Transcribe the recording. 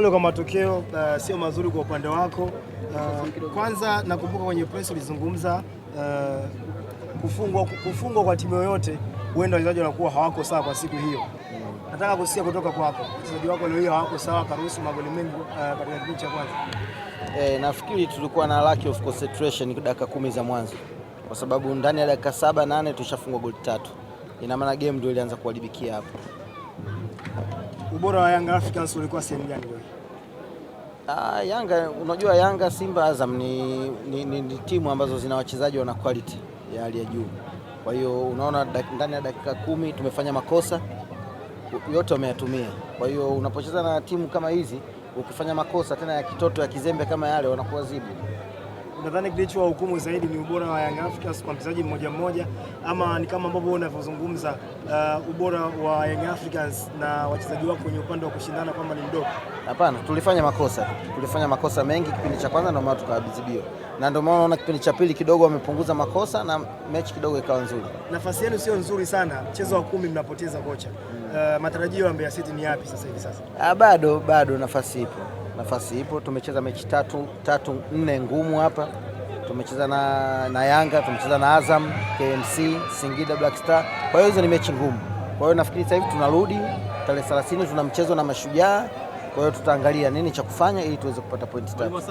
Pole kwa matokeo, sio mazuri kwa upande wako. Kwanza nakumbuka kwenye press ulizungumza kufungwa kwa timu yoyote, huenda wachezaji wanakuwa hawako sawa kwa siku hiyo. Nataka kusikia kutoka kwako, wachezaji wako leo hawako sawa, karuhusu magoli mengi katika kipindi cha kwanza. Nafikiri tulikuwa na lack of concentration dakika 10 za mwanzo, kwa sababu ndani ya dakika 7-8 tushafungwa goli 3. Ina maana game ndio ilianza kuharibikia hapo. Ubora wa Young Africans ulikuwa sehemu gani leo? Yanga, unajua Yanga, Simba, Azam ni timu ambazo zina wachezaji wana quality ya hali ya juu. Kwa hiyo unaona ndani ya dakika 10 tumefanya makosa yote wameyatumia. Kwa hiyo unapocheza na timu kama hizi, ukifanya makosa tena ya kitoto ya kizembe kama yale, wanakuwa zibu. Unadhani kilicho hukumu zaidi ni ubora wa Young Africans kwa mchezaji mmoja mmoja, ama ni kama ambavyo unavyozungumza ubora wa Young Africans na wachezaji wako kwenye upande wa kushindana kwamba ni mdogo? Hapana, tulifanya makosa mengi kipindi cha kwanza, ndio maana tukaadhibiwa, na ndio maana unaona kipindi cha pili kidogo wamepunguza makosa na mechi kidogo ikawa nzuri. Nafasi yenu sio nzuri sana, mchezo wa 10 mnapoteza kocha. Matarajio ya Mbeya City ni yapi sasa hivi sasa? Bado nafasi ipo. Tumecheza mechi 4 ngumu hapa. Tumecheza na Yanga, tumecheza na Azam, KMC, Singida Black Star. Kwa hiyo hizo ni mechi ngumu. Kwa hiyo nafikiri sasa hivi tunarudi tarehe 30 tuna mchezo na Mashujaa. Kwa hiyo tutaangalia nini cha kufanya ili tuweze kupata pointi 3.